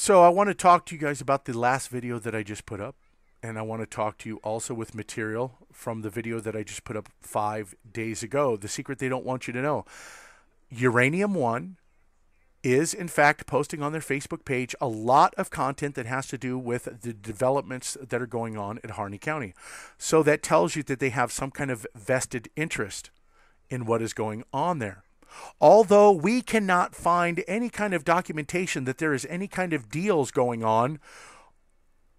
So I want to talk to you guys about the last video that I just put up. And I want to talk to you also with material from the video that I just put up 5 days ago. The secret they don't want you to know. Uranium One is, in fact, posting on their Facebook page a lot of content that has to do with the developments that are going on in Harney County. So that tells you that they have some kind of vested interest in what is going on there. Although we cannot find any kind of documentation that there is any kind of deals going on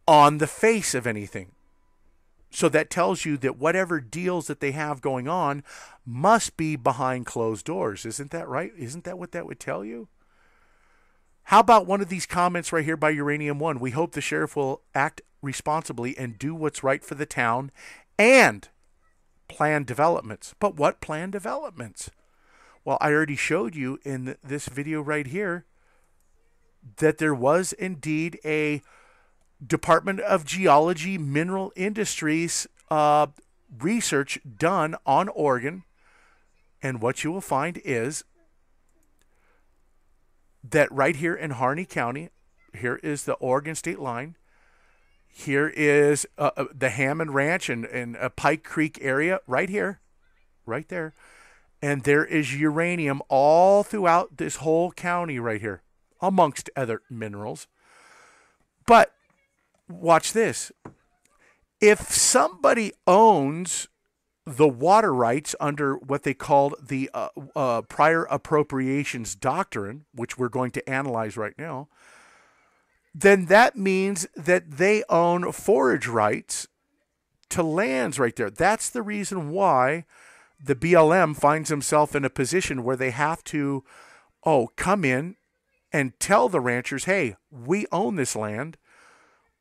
the face of anything. So that tells you that whatever deals that they have going on must be behind closed doors. Isn't that right? Isn't that what that would tell you? How about one of these comments right here by Uranium One? We hope the sheriff will act responsibly and do what's right for the town and plan developments. But what plan developments? Well, I already showed you in this video right here that there was indeed a Department of Geology Mineral Industries research done on Oregon. And what you will find is that right here in Harney County, here is the Oregon state line. Here is the Hammond Ranch and Pike Creek area right here, right there. And there is uranium all throughout this whole county right here, amongst other minerals. But watch this. If somebody owns the water rights under what they called the prior appropriations doctrine, which we're going to analyze right now, then that means that they own forage rights to lands right there. That's the reason why the BLM finds himself in a position where they have to, come in and tell the ranchers, hey, we own this land.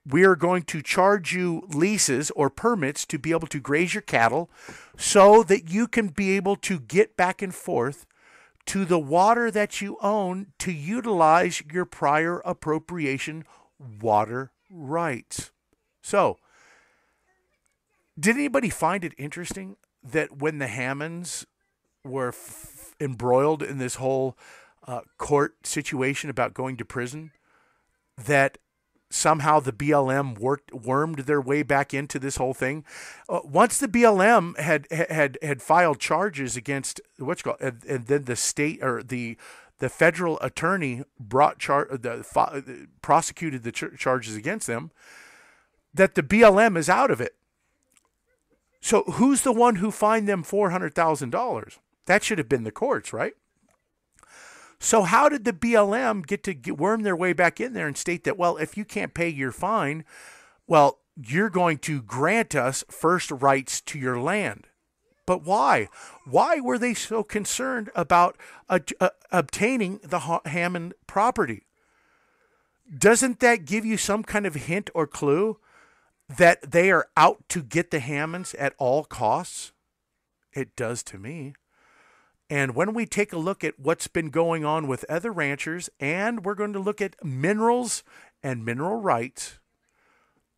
We are going to charge you leases or permits to be able to graze your cattle so that you can be able to get back and forth to the water that you own to utilize your prior appropriation water rights. So, did anybody find it interesting that when the Hammonds were embroiled in this whole court situation about going to prison, that somehow the BLM wormed their way back into this whole thing? Once the BLM had filed charges against and then the state or the federal attorney prosecuted the charges against them, that the BLM is out of it. So who's the one who fined them $400,000? That should have been the courts, right? So how did the BLM get to worm their way back in there and state that, well, if you can't pay your fine, well, you're going to grant us first rights to your land? But why? Why were they so concerned about obtaining the Hammond property? Doesn't that give you some kind of hint or clue that they are out to get the Hammonds at all costs? It does to me. And when we take a look at what's been going on with other ranchers, and we're going to look at minerals and mineral rights,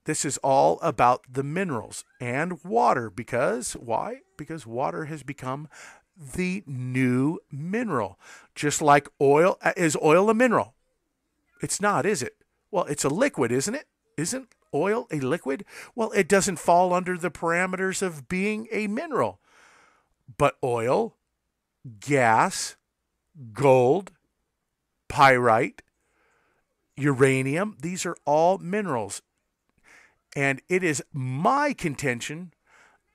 this is all about the minerals and water. Because why? Because water has become the new mineral. Just like oil. Is oil a mineral? It's not, is it? Well, it's a liquid, isn't it? Isn't oil a liquid? Well, it doesn't fall under the parameters of being a mineral. But oil, gas, gold, pyrite, uranium, these are all minerals. And it is my contention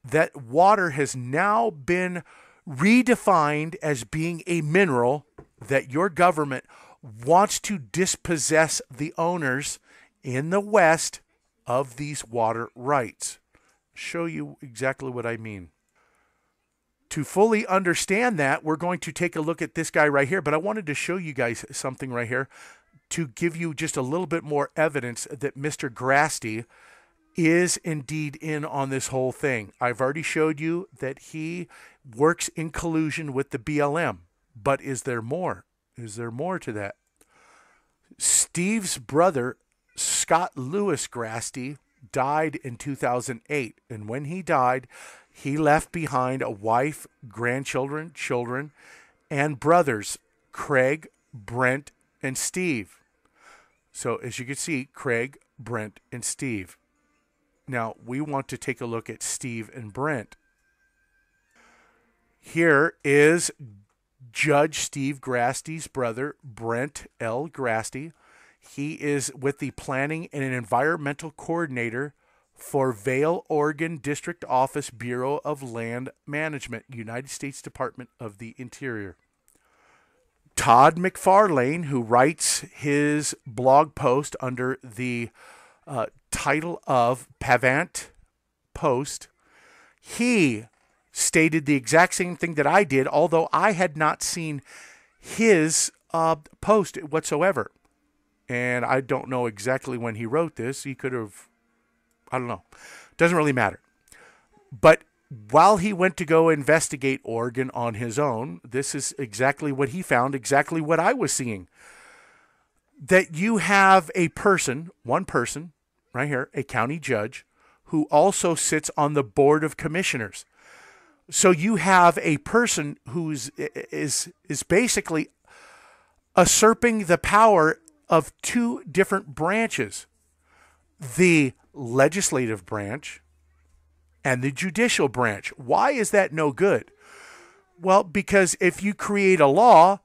that water has now been redefined as being a mineral that your government wants to dispossess the owners in the West of these water rights. Show you exactly what I mean. To fully understand that, we're going to take a look at this guy right here, but I wanted to show you guys something right here to give you just a little bit more evidence that Mr. Grastly is indeed in on this whole thing. I've already showed you that he works in collusion with the BLM, but is there more? Is there more to that? Steve's brother, Scott Lewis Grastly, died in 2008, and when he died, he left behind a wife, grandchildren, children, and brothers, Craig, Brent, and Steve. So as you can see, Craig, Brent, and Steve. Now we want to take a look at Steve and Brent. Here is Judge Steve Grastly's brother, Brent L. Grastly. He is with the Planning and Environmental Coordinator for Vail, Oregon District Office, Bureau of Land Management, United States Department of the Interior. Todd McFarlane, who writes his blog post under the title of Pavant Post, he stated the exact same thing that I did, although I had not seen his post whatsoever. And I don't know exactly when he wrote this. He could have, I don't know. Doesn't really matter. But while he went to go investigate Oregon on his own, this is exactly what he found, exactly what I was seeing. That you have a person, one person, right here, a county judge, who also sits on the board of commissioners. So you have a person who is basically usurping the power of two different branches, the legislative branch and the judicial branch. Why is that no good? Well, because if you create a law,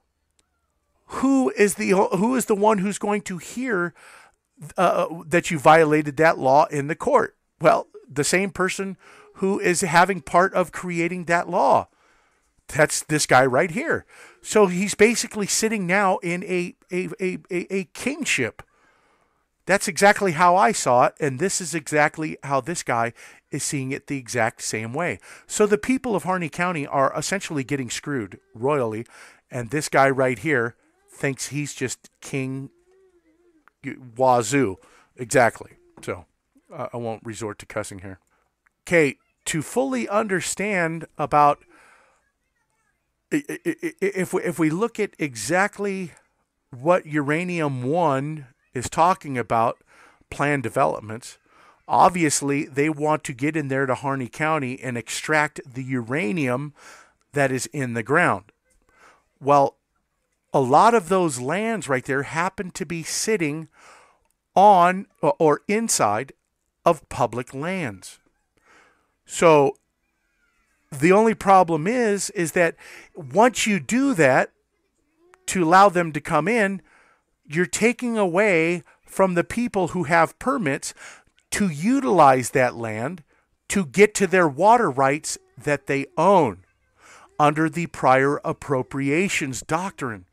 who is the one who's going to hear that you violated that law in the court? Well, the same person who is having part of creating that law. That's this guy right here. So he's basically sitting now in a kingship. That's exactly how I saw it, and this is exactly how this guy is seeing it the exact same way. So the people of Harney County are essentially getting screwed royally, and this guy right here thinks he's just king wazoo. Exactly. So I won't resort to cussing here. Okay, to fully understand about, if we look at exactly what Uranium One is talking about, planned developments, obviously they want to get in there to Harney County and extract the uranium that is in the ground. Well, a lot of those lands right there happen to be sitting on or inside of public lands. So the only problem is that once you do that to allow them to come in, you're taking away from the people who have permits to utilize that land to get to their water rights that they own under the prior appropriations doctrine.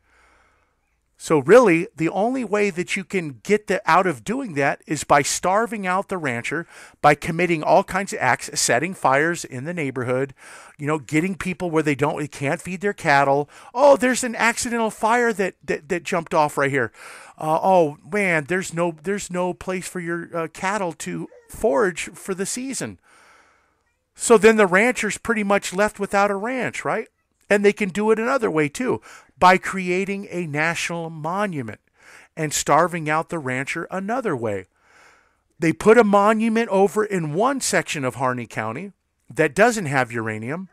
So really, the only way that you can get out of doing that is by starving out the rancher, by committing all kinds of acts, setting fires in the neighborhood, getting people where they can't feed their cattle. Oh, there's an accidental fire that jumped off right here. Oh man, there's no place for your cattle to forage for the season. So then the rancher's pretty much left without a ranch, right? And they can do it another way too, by creating a national monument and starving out the rancher another way. They put a monument over in one section of Harney County that doesn't have uranium.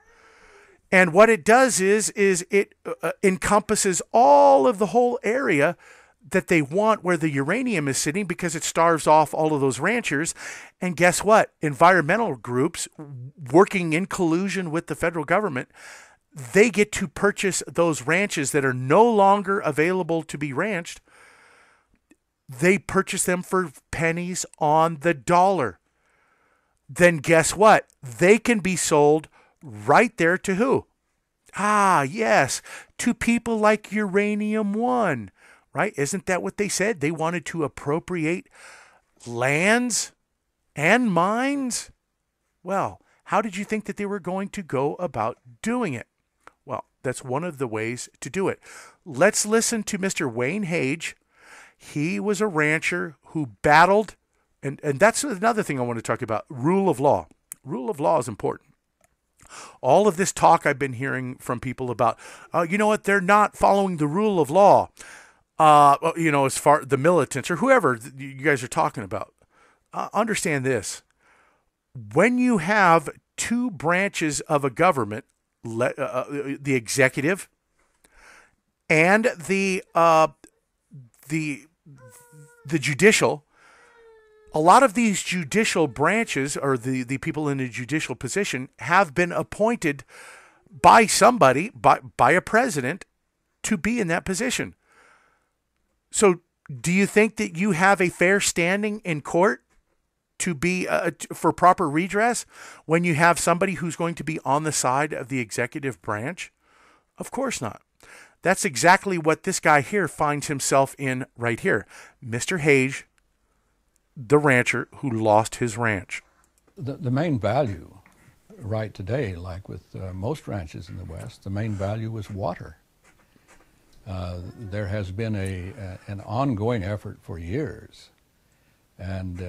And what it does is it encompasses all of the whole area that they want where the uranium is sitting, because it starves off all of those ranchers. And guess what? Environmental groups working in collusion with the federal government, they get to purchase those ranches that are no longer available to be ranched. They purchase them for pennies on the dollar. Then guess what? They can be sold right there to who? Ah, yes, to people like Uranium One, right? Isn't that what they said? They wanted to appropriate lands and mines. Well, how did you think that they were going to go about doing it? Well, that's one of the ways to do it. Let's listen to Mr. Wayne Hage. He was a rancher who battled, and that's another thing I want to talk about, rule of law. Rule of law is important. All of this talk I've been hearing from people about, you know what, they're not following the rule of law. As far the militants or whoever you guys are talking about. Understand this. When you have two branches of a government, the executive and the the judicial, a lot of these judicial branches, or the people in a judicial position, have been appointed by somebody, by a president, to be in that position. So do you think that you have a fair standing in court to be for proper redress when you have somebody who's going to be on the side of the executive branch? Of course not. That's exactly what this guy here finds himself in right here. Mr. Hage, the rancher who lost his ranch. The main value right today, like with most ranches in the West, the main value is water. There has been an ongoing effort for years, and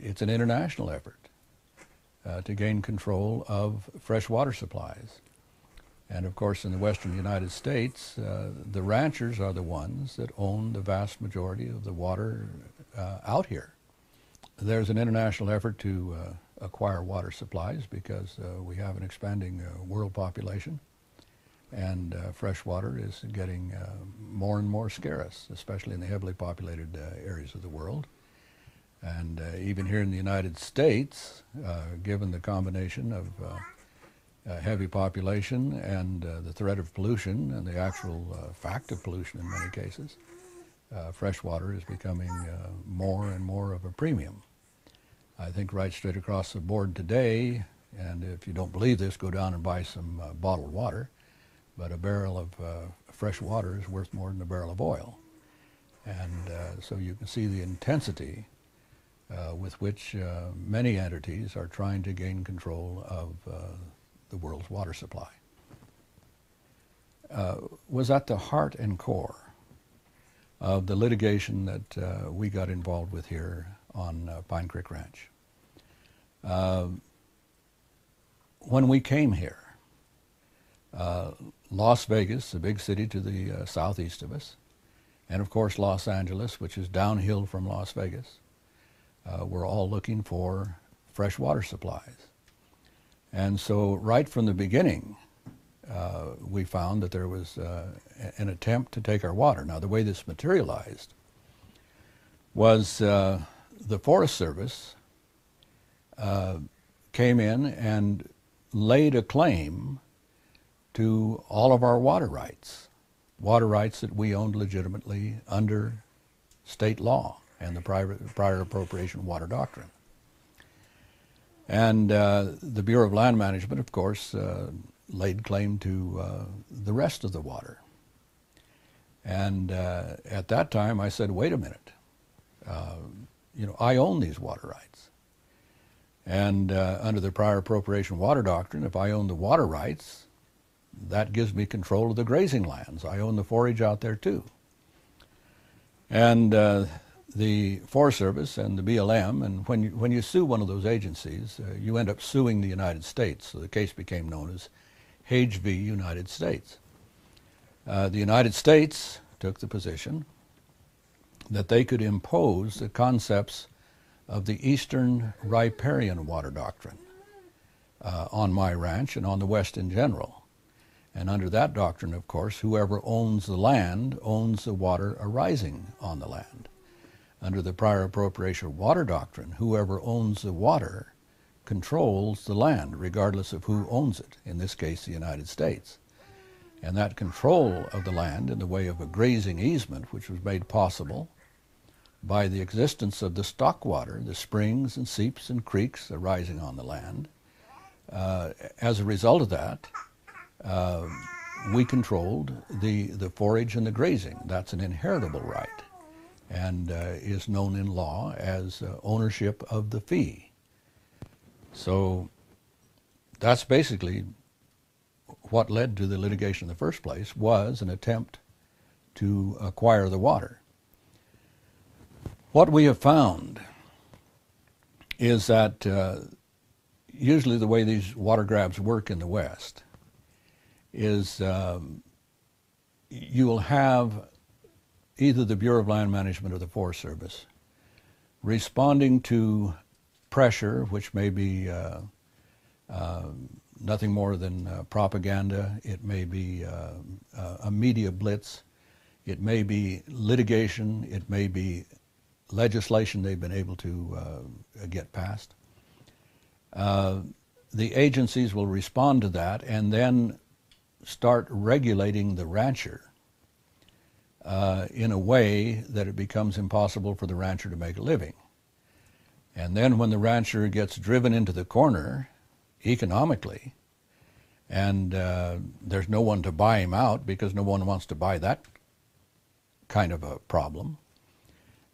it's an international effort to gain control of fresh water supplies. And of course, in the western United States, the ranchers are the ones that own the vast majority of the water out here. There's an international effort to acquire water supplies because we have an expanding world population, and fresh water is getting more and more scarce, especially in the heavily populated areas of the world. And even here in the United States, given the combination of heavy population and the threat of pollution and the actual fact of pollution in many cases, fresh water is becoming more and more of a premium. I think right straight across the board today, and if you don't believe this, go down and buy some bottled water, but a barrel of fresh water is worth more than a barrel of oil. And so you can see the intensity with which many entities are trying to gain control of the world's water supply. Was at the heart and core of the litigation that we got involved with here on Pine Creek Ranch. When we came here, Las Vegas, the big city to the southeast of us, and of course Los Angeles, which is downhill from Las Vegas, were all looking for fresh water supplies. And so right from the beginning, we found that there was an attempt to take our water. Now, the way this materialized was the Forest Service came in and laid a claim to all of our water rights that we owned legitimately under state law and the prior appropriation water doctrine. And the Bureau of Land Management, of course, laid claim to the rest of the water. And at that time, I said, wait a minute, I own these water rights. And under the prior appropriation water doctrine, if I own the water rights, that gives me control of the grazing lands. I own the forage out there too. And the Forest Service and the BLM, and when you sue one of those agencies, you end up suing the United States. So the case became known as Hage v. United States. The United States took the position that they could impose the concepts of the Eastern Riparian Water Doctrine on my ranch and on the West in general. And under that doctrine, of course, whoever owns the land owns the water arising on the land. Under the prior appropriation water doctrine, whoever owns the water controls the land, regardless of who owns it, in this case, the United States. And that control of the land in the way of a grazing easement, which was made possible by the existence of the stock water, the springs and seeps and creeks arising on the land. As a result of that, we controlled the forage and the grazing. That's an inheritable right and is known in law as ownership of the fee. So that's basically what led to the litigation in the first place, was an attempt to acquire the water. What we have found is that usually the way these water grabs work in the West is you will have either the Bureau of Land Management or the Forest Service responding to pressure, which may be nothing more than propaganda. It may be a media blitz. It may be litigation. It may be legislation they've been able to get passed. The agencies will respond to that and then start regulating the rancher in a way that it becomes impossible for the rancher to make a living. And then when the rancher gets driven into the corner economically, and there's no one to buy him out because no one wants to buy that kind of a problem.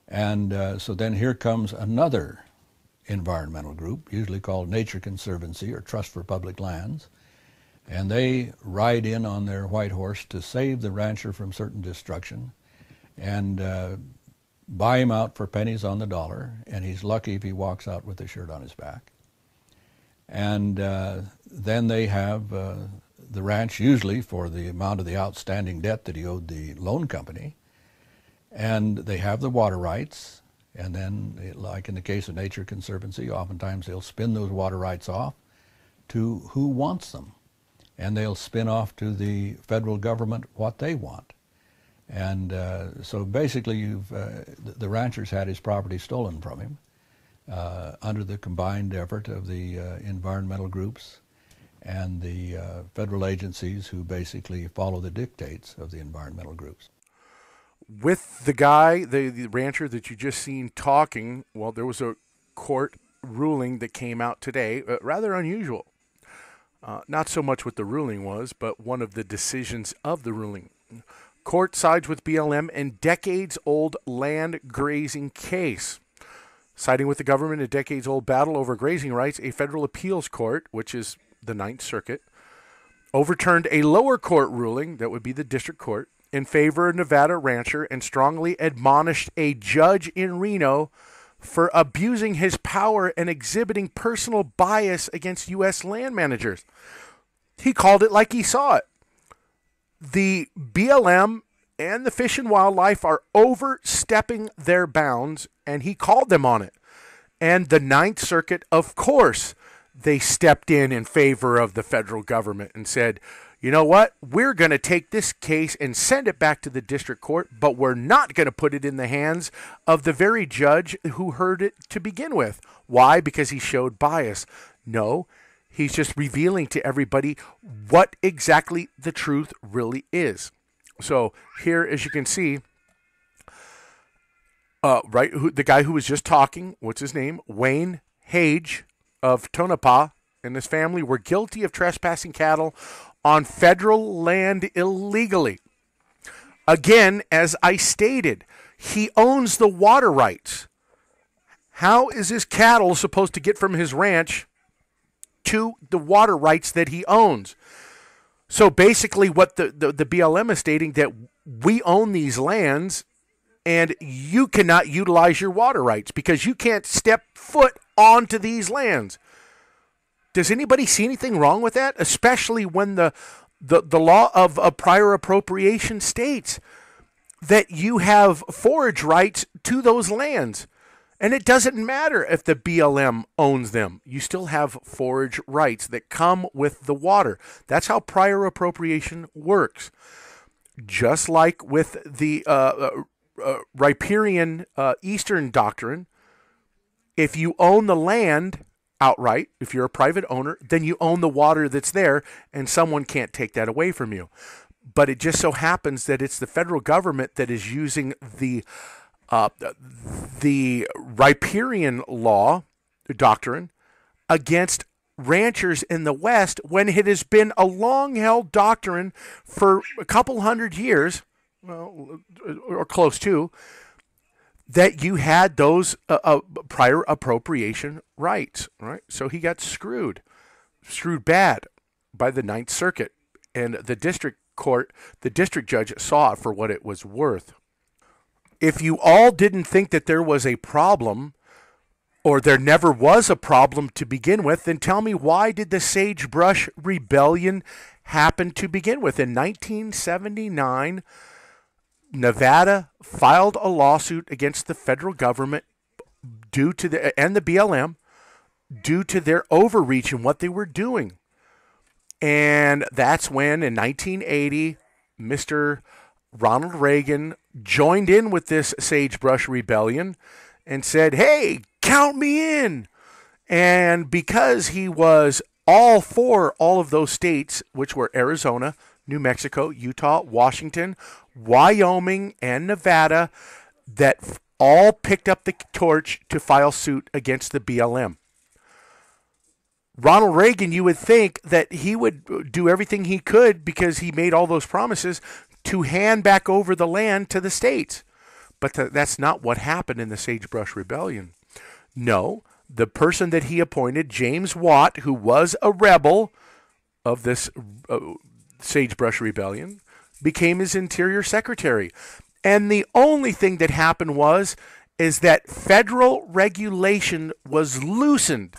And so then here comes another environmental group, usually called Nature Conservancy or Trust for Public Lands, and they ride in on their white horse to save the rancher from certain destruction and buy him out for pennies on the dollar, and he's lucky if he walks out with a shirt on his back. And then they have the ranch usually for the amount of the outstanding debt that he owed the loan company, and they have the water rights, and then, like in the case of Nature Conservancy, oftentimes they'll spin those water rights off to who wants them, and they'll spin off to the federal government what they want. And so basically the rancher's had his property stolen from him under the combined effort of the environmental groups and the federal agencies who basically follow the dictates of the environmental groups. With the guy, the rancher that you just seen talking, well, there was a court ruling that came out today, rather unusual. Not so much what the ruling was, but one of the decisions of the ruling. Court sides with BLM in decades-old land grazing case. Siding with the government in a decades-old battle over grazing rights, a federal appeals court, which is the Ninth Circuit, overturned a lower court ruling, that would be the district court, in favor of Nevada rancher and strongly admonished a judge in Reno for abusing his power and exhibiting personal bias against U.S. land managers. He called it like he saw it. The BLM and the Fish and Wildlife are overstepping their bounds, and he called them on it. And the Ninth Circuit, of course, they stepped in favor of the federal government and said, you know what, we're going to take this case and send it back to the district court, but we're not going to put it in the hands of the very judge who heard it to begin with. Why? Because he showed bias. No, he's just revealing to everybody what exactly the truth really is. So here, as you can see, the guy who was just talking, what's his name? Wayne Hage of Tonopah and his family were guilty of trespassing cattle on federal land illegally. Again, as I stated, he owns the water rights. How is his cattle supposed to get from his ranch to the water rights that he owns? So basically what the BLM is stating, that we own these lands and you cannot utilize your water rights because you can't step foot onto these lands. Does anybody see anything wrong with that? Especially when the law of prior appropriation states that you have forage rights to those lands. And it doesn't matter if the BLM owns them. You still have forage rights that come with the water. That's how prior appropriation works. Just like with the riparian Eastern doctrine, if you own the land outright, if you're a private owner, then you own the water that's there, and someone can't take that away from you. But it just so happens that it's the federal government that is using the riparian law doctrine against ranchers in the West, when it has been a long-held doctrine for a couple hundred years, well, or close to, that you had those prior appropriation rights, right? So he got screwed bad by the Ninth Circuit, and the district court, the district judge saw it for what it was worth. If you all didn't think that there was a problem, or there never was a problem to begin with, then tell me, why did the Sagebrush Rebellion happen to begin with? In 1979, Nevada filed a lawsuit against the federal government and the BLM due to their overreach in what they were doing. And that's when, in 1980, Mr. Ronald Reagan joined in with this Sagebrush Rebellion, and said, hey, count me in. And because he was all for all of those states, which were Arizona, New Mexico, Utah, Washington, Wyoming, and Nevada, that all picked up the torch to file suit against the BLM. Ronald Reagan, you would think that he would do everything he could, because he made all those promises, to hand back over the land to the states. But that's not what happened in the Sagebrush Rebellion. No, the person that he appointed, James Watt, who was a rebel of this Sagebrush Rebellion, became his Interior Secretary. And the only thing that happened is that federal regulation was loosened.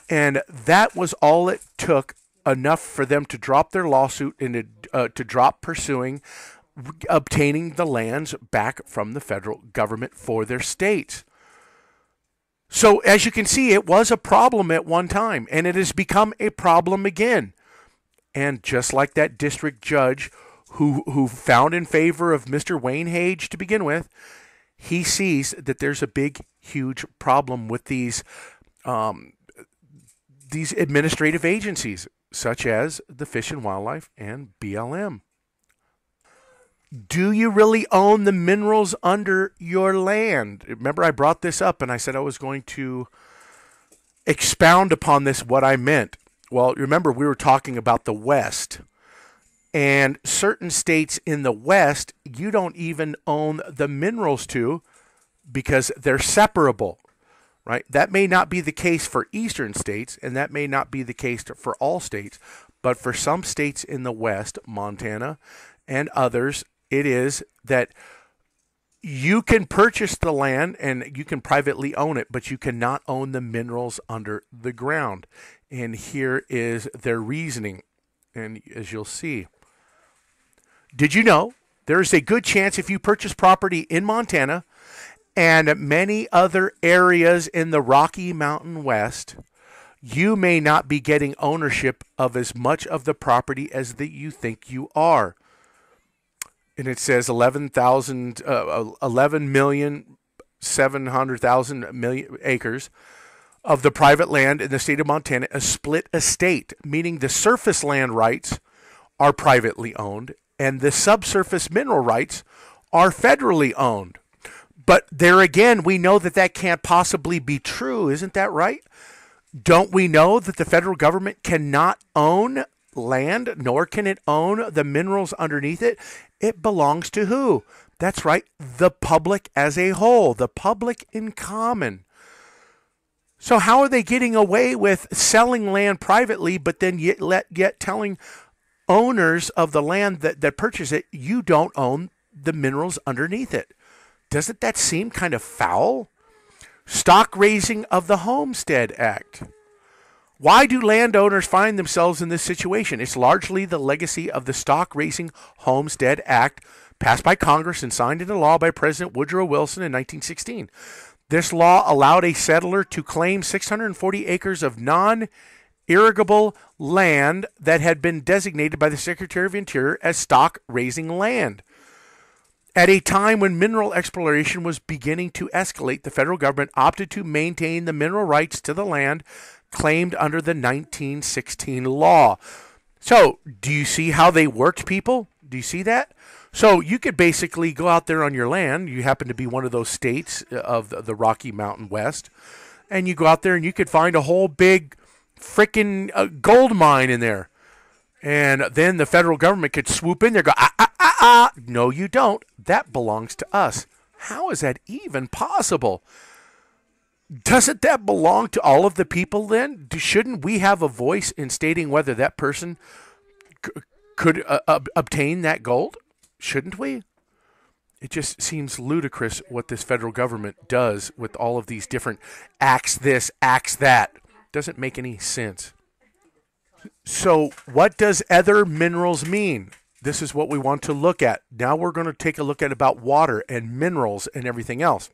And that was all it took, enough for them to drop their lawsuit and to drop pursuing obtaining the lands back from the federal government for their states. So as you can see, it was a problem at one time, and it has become a problem again. And just like that district judge who found in favor of Mr. Wayne Hage to begin with, he sees that there's a big, huge problem with these administrative agencies, such as the Fish and Wildlife and BLM. Do you really own the minerals under your land? Remember, I brought this up and I said I was going to expound upon this, what I meant. Well, remember, we were talking about the West. And certain states in the West, you don't even own the minerals to, because they're separable. Right? That may not be the case for eastern states, and that may not be the case for all states, but for some states in the West, Montana and others, it is that you can purchase the land and you can privately own it, but you cannot own the minerals under the ground. And here is their reasoning, and as you'll see. Did you know there's a good chance if you purchase property in Montana and many other areas in the Rocky Mountain West, you may not be getting ownership of as much of the property as that you think you are. And it says 11,700,000 acres of the private land in the state of Montana, a split estate, meaning the surface land rights are privately owned and the subsurface mineral rights are federally owned. But there again, we know that that can't possibly be true. Isn't that right? Don't we know that the federal government cannot own land, nor can it own the minerals underneath it? It belongs to who? That's right, the public as a whole, the public in common. So how are they getting away with selling land privately, but then yet telling owners of the land that purchase it, you don't own the minerals underneath it? Doesn't that seem kind of foul? Stock raising of the Homestead Act. Why do landowners find themselves in this situation? It's largely the legacy of the Stock Raising Homestead Act, passed by Congress and signed into law by President Woodrow Wilson in 1916. This law allowed a settler to claim 640 acres of non-irrigable land that had been designated by the Secretary of Interior as stock raising land. At a time when mineral exploration was beginning to escalate, the federal government opted to maintain the mineral rights to the land claimed under the 1916 law. So, do you see how they worked, people? Do you see that? So, you could basically go out there on your land. You happen to be one of those states of the Rocky Mountain West. And you go out there and you could find a whole big freaking gold mine in there. And then the federal government could swoop in there and go, no, you don't. That belongs to us. How is that even possible? Doesn't that belong to all of the people then? Shouldn't we have a voice in stating whether that person could obtain that gold? Shouldn't we? It just seems ludicrous what this federal government does with all of these different acts this, acts that. Doesn't make any sense. So what does other minerals mean? This is what we want to look at. Now we're going to take a look at about water and minerals and everything else.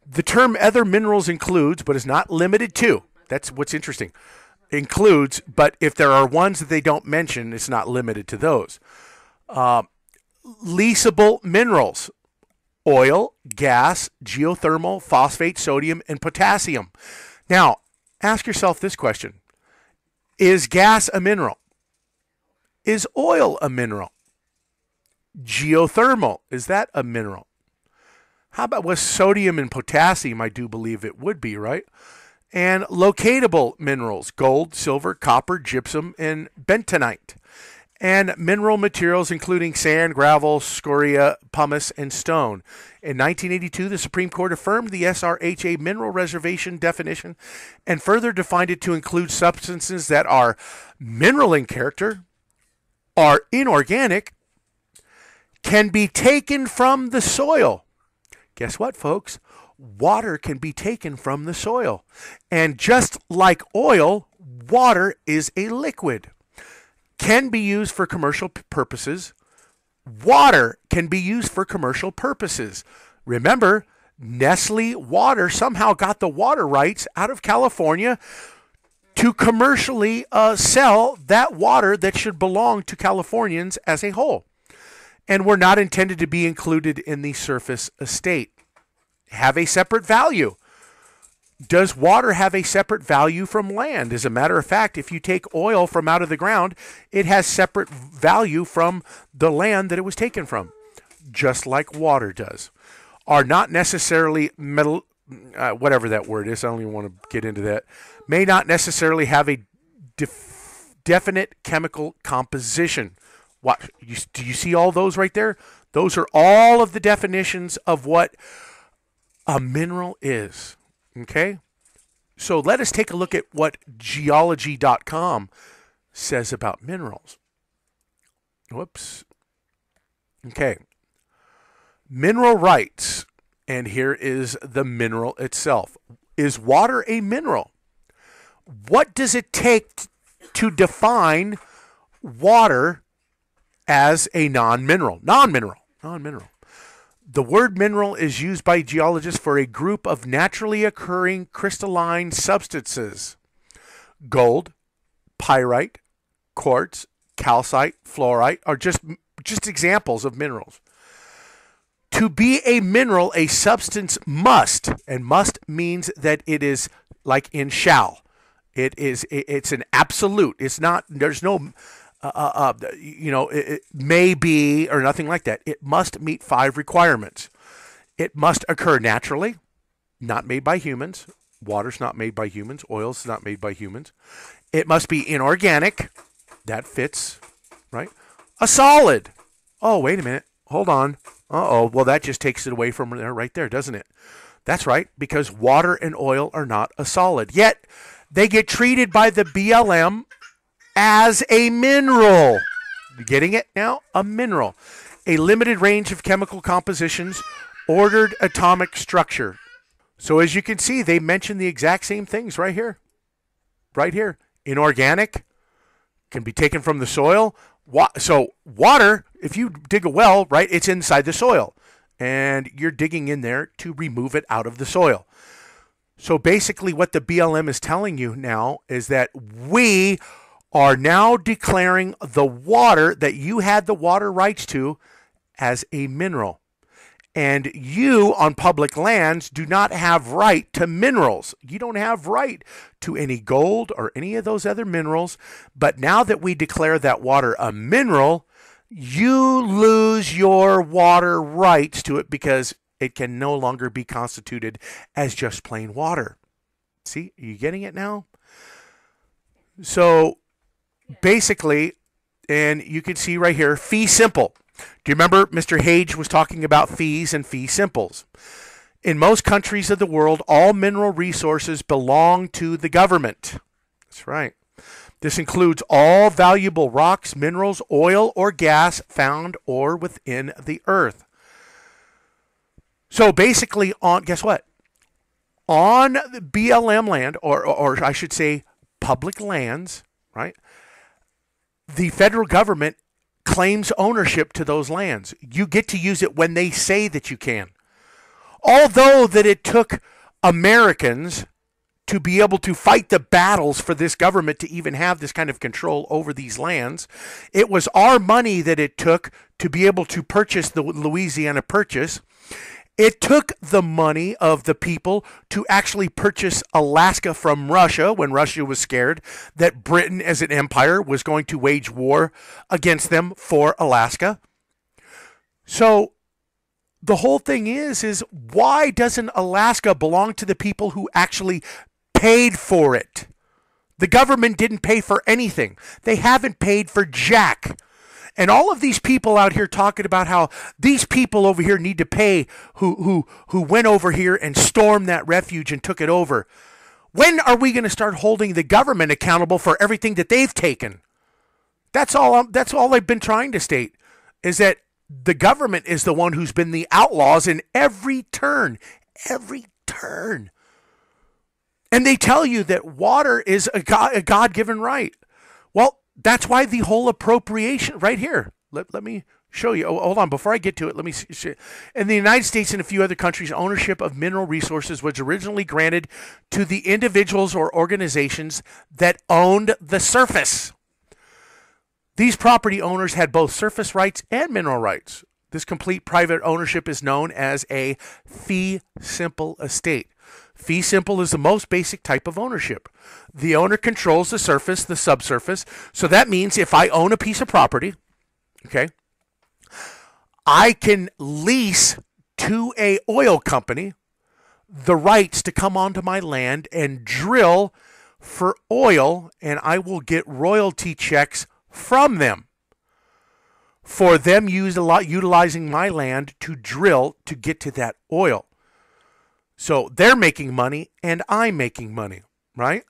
The term other minerals includes, but is not limited to, that's what's interesting, includes, but if there are ones that they don't mention, it's not limited to those. Leasable minerals. oil, gas, geothermal, phosphate, sodium, and potassium. Now, ask yourself this question. Is gas a mineral? Is oil a mineral? Geothermal, is that a mineral? How about with sodium and potassium? I do believe it would be, right? And locatable minerals, gold, silver, copper, gypsum, and bentonite. And mineral materials including sand, gravel, scoria, pumice, and stone. In 1982, the Supreme Court affirmed the SRHA mineral reservation definition and further defined it to include substances that are mineral in character, are inorganic, can be taken from the soil. Guess what, folks? Water can be taken from the soil. And just like oil, water is a liquid. Can be used for commercial purposes. Water can be used for commercial purposes. Remember, Nestle Water somehow got the water rights out of California to commercially sell that water that should belong to Californians as a whole, and were not intended to be included in the surface estate. Have a separate value. Does water have a separate value from land? As a matter of fact, if you take oil from out of the ground, it has separate value from the land that it was taken from, just like water does. Are not necessarily metal, whatever that word is, I don't even want to get into that, may not necessarily have a definite chemical composition. What, do you see all those right there? Those are all of the definitions of what a mineral is. Okay? So let us take a look at what geology.com says about minerals. Whoops. Okay. Mineral rights. And here is the mineral itself. Is water a mineral? What does it take to define water as a non-mineral? Non-mineral. The word mineral is used by geologists for a group of naturally occurring crystalline substances. Gold, pyrite, quartz, calcite, fluorite are just examples of minerals. To be a mineral, a substance must, and must means that it is like in shall. It's an absolute. It's not, there's no it may be or nothing like that. It must meet 5 requirements. It must occur naturally, not made by humans. Water's not made by humans. Oil's not made by humans. It must be inorganic. That fits, right? A solid. Oh, wait a minute. Hold on. Uh-oh. Well, that just takes it away from there right there, doesn't it? That's right, because water and oil are not a solid. Yet, they get treated by the BLM as a mineral. You getting it now? A mineral. A limited range of chemical compositions, ordered atomic structure. So as you can see, they mention the exact same things right here. Right here. Inorganic, can be taken from the soil. So water, if you dig a well, right, it's inside the soil. And you're digging in there to remove it out of the soil. So basically what the BLM is telling you now is that we are now declaring the water that you had the water rights to as a mineral. And you, on public lands, do not have right to minerals. You don't have right to any gold or any of those other minerals. But now that we declare that water a mineral, you lose your water rights to it because it can no longer be constituted as just plain water. See, are you getting it now? So basically, and you can see right here, fee simple. Do you remember Mr. Hage was talking about fees and fee simples? In most countries of the world, all mineral resources belong to the government. That's right. This includes all valuable rocks, minerals, oil, or gas found or within the earth. So basically, guess what? On the BLM land, or I should say public lands, right? The federal government claims ownership to those lands. You get to use it when they say that you can. Although that it took Americans to be able to fight the battles for this government to even have this kind of control over these lands, it was our money that it took to be able to purchase the Louisiana Purchase. It took the money of the people to actually purchase Alaska from Russia when Russia was scared that Britain as an empire was going to wage war against them for Alaska. So the whole thing is why doesn't Alaska belong to the people who actually paid for it? The government didn't pay for anything. They haven't paid for jack. And all of these people out here talking about how these people over here need to pay who went over here and stormed that refuge and took it over. When are we going to start holding the government accountable for everything that they've taken? That's all I've been trying to state, is that the government is the one who's been the outlaws in every turn. Every turn. And they tell you that water is a God-given right. Well, that's why the whole appropriation right here. Let me show you. Oh, hold on. Before I get to it, let me see. In the United States and a few other countries, ownership of mineral resources was originally granted to the individuals or organizations that owned the surface. These property owners had both surface rights and mineral rights. This complete private ownership is known as a fee simple estate. Fee simple is the most basic type of ownership. The owner controls the surface, the subsurface. So that means if I own a piece of property, okay, I can lease to a oil company the rights to come onto my land and drill for oil, and I will get royalty checks from them for them utilizing my land to drill to get to that oil. So they're making money and I'm making money, right?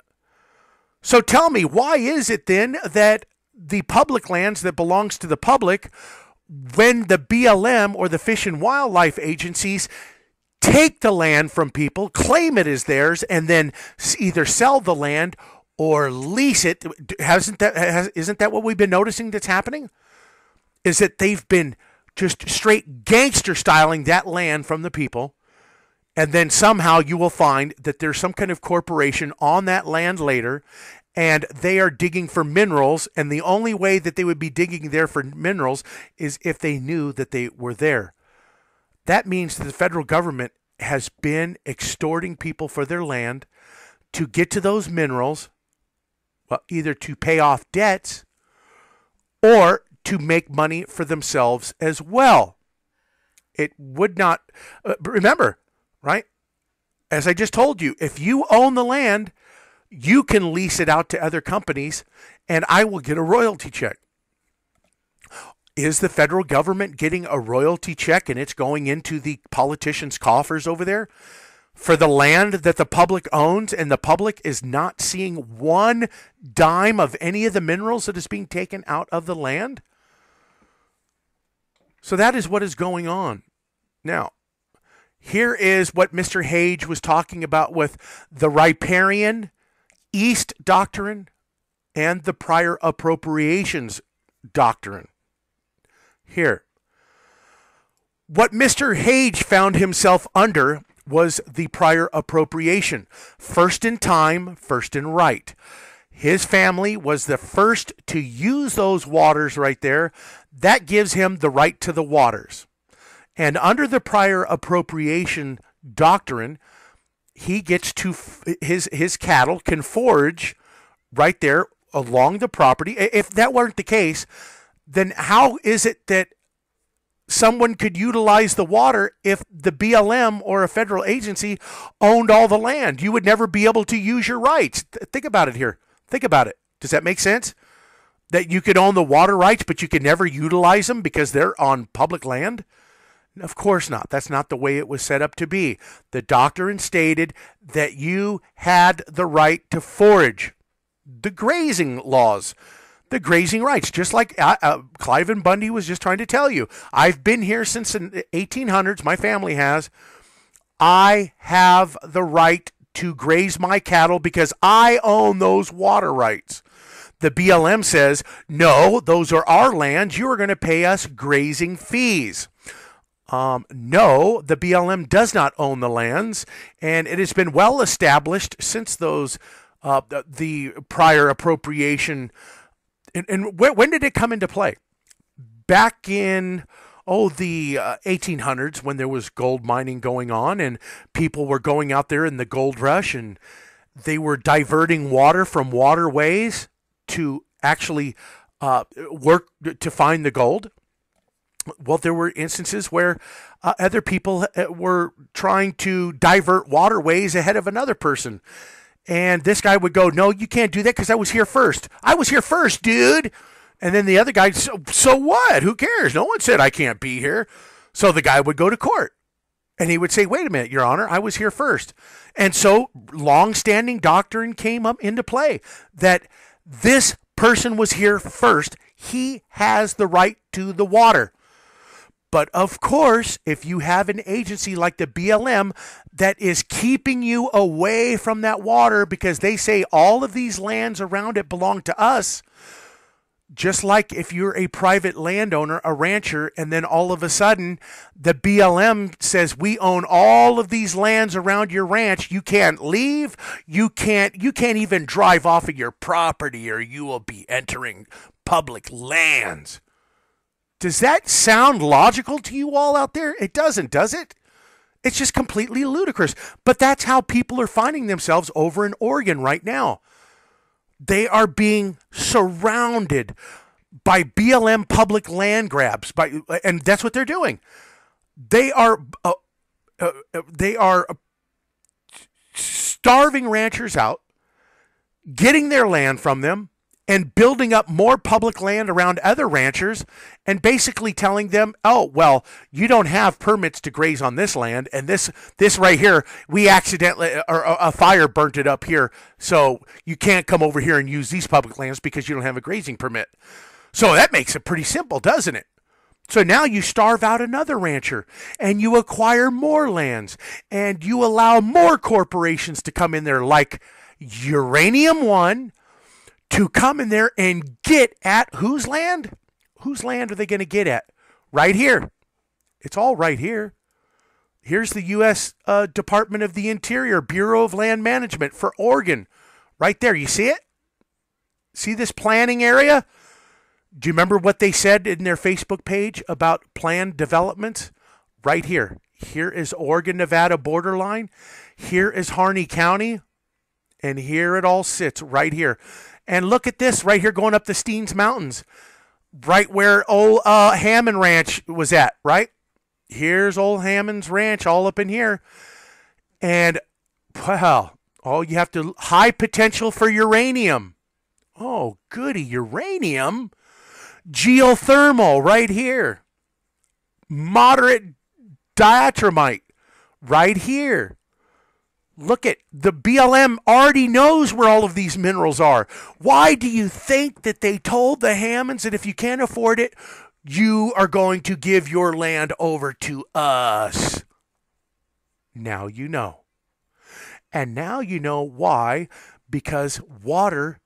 So tell me, why is it then that the public lands that belongs to the public, when the BLM or the Fish and Wildlife agencies take the land from people, claim it as theirs, and then either sell the land or lease it? Isn't that what we've been noticing that's happening? Is that they've been just straight gangster styling that land from the people. And then somehow you will find that there's some kind of corporation on that land later, and they are digging for minerals. And the only way that they would be digging there for minerals is if they knew that they were there. That means that the federal government has been extorting people for their land to get to those minerals, well, either to pay off debts or to make money for themselves as well. It would not, remember, right? As I just told you, if you own the land, you can lease it out to other companies and I will get a royalty check. Is the federal government getting a royalty check and it's going into the politicians' coffers over there for the land that the public owns, and the public is not seeing one dime of any of the minerals that is being taken out of the land? So that is what is going on. Now, here is what Mr. Hage was talking about with the riparian East doctrine and the prior appropriations doctrine. Here. What Mr. Hage found himself under was the prior appropriation. First in time, first in right. His family was the first to use those waters right there. That gives him the right to the waters. And under the prior appropriation doctrine, he gets to, his cattle can forage right there along the property. If that weren't the case, then how is it that someone could utilize the water if the BLM or a federal agency owned all the land? You would never be able to use your rights. Think about it here. Think about it. Does that make sense? That you could own the water rights, but you could never utilize them because they're on public land? Of course not. That's not the way it was set up to be. The doctrine stated that you had the right to forage. The grazing laws, the grazing rights, just like Clive and Bundy was just trying to tell you. I've been here since the 1800s. My family has. I have the right to graze my cattle because I own those water rights. The BLM says, no, those are our lands. You are going to pay us grazing fees. No, the BLM does not own the lands, and it has been well established since those the prior appropriation. And when did it come into play? Back in the 1800s, when there was gold mining going on and people were going out there in the gold rush and they were diverting water from waterways to actually work to find the gold. Well, there were instances where other people were trying to divert waterways ahead of another person. And this guy would go, no, you can't do that because I was here first. I was here first, dude. And then the other guy, so what? Who cares? No one said I can't be here. So the guy would go to court. And he would say, wait a minute, Your Honor, I was here first. And so long-standing doctrine came up into play that this person was here first. He has the right to the water. But of course, if you have an agency like the BLM that is keeping you away from that water because they say all of these lands around it belong to us, just like if you're a private landowner, a rancher, and then all of a sudden the BLM says we own all of these lands around your ranch, you can't leave, you can't even drive off of your property or you will be entering public lands. Does that sound logical to you all out there? It doesn't, does it? It's just completely ludicrous. But that's how people are finding themselves over in Oregon right now. They are being surrounded by BLM public land grabs, and that's what they're doing. They are starving ranchers out, getting their land from them, and building up more public land around other ranchers, and basically telling them, oh, well, you don't have permits to graze on this land, and this right here, we accidentally, or a fire burnt it up here, so you can't come over here and use these public lands because you don't have a grazing permit. So that makes it pretty simple, doesn't it? So now you starve out another rancher, and you acquire more lands, and you allow more corporations to come in there, like Uranium One, to come in there and get at whose land? Whose land are they going to get at? Right here. It's all right here. Here's the U.S. Department of the Interior, Bureau of Land Management for Oregon. Right there. You see it? See this planning area? Do you remember what they said in their Facebook page about planned developments? Right here. Here is Oregon-Nevada borderline. Here is Harney County. And here it all sits right here. And look at this right here going up the Steens Mountains, right where old Hammond Ranch was at, right? Here's old Hammond's Ranch all up in here. And, well, all you have to, high potential for uranium. Oh, goody, uranium. Geothermal right here. Moderate diatromite right here. Look at the BLM already knows where all of these minerals are. Why do you think that they told the Hammonds that if you can't afford it, you are going to give your land over to us? Now you know. And now you know why. Because water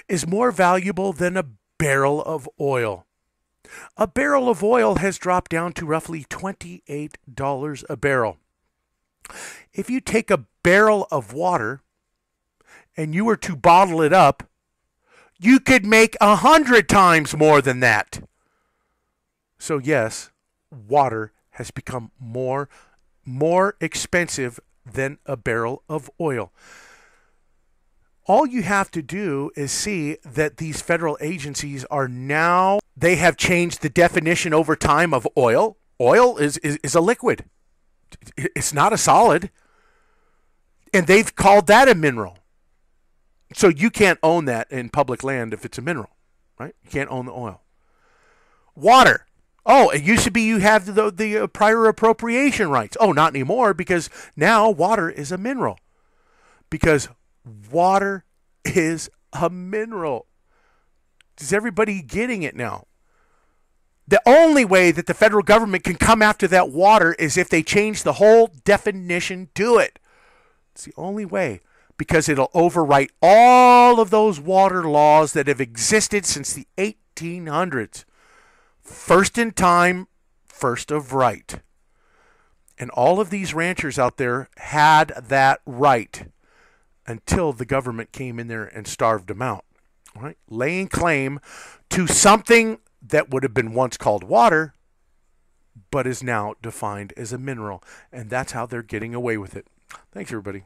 is more valuable than a barrel of oil. A barrel of oil has dropped down to roughly $28 a barrel. If you take a barrel of water and you were to bottle it up, you could make 100 times more than that. So yes, water has become more expensive than a barrel of oil. All you have to do is see that these federal agencies are now, they have changed the definition over time of oil. Oil is a liquid. It's not a solid. And they've called that a mineral. So you can't own that in public land if it's a mineral, right? You can't own the oil. Water. Oh, it used to be you have the prior appropriation rights. Oh, not anymore, because now water is a mineral. Because water is a mineral. Is everybody getting it now? The only way that the federal government can come after that water is if they change the whole definition to it. It's the only way, because it'll overwrite all of those water laws that have existed since the 1800s. First in time, first of right. And all of these ranchers out there had that right until the government came in there and starved them out. All right? Laying claim to something that would have been once called water, but is now defined as a mineral. And that's how they're getting away with it. Thanks, everybody.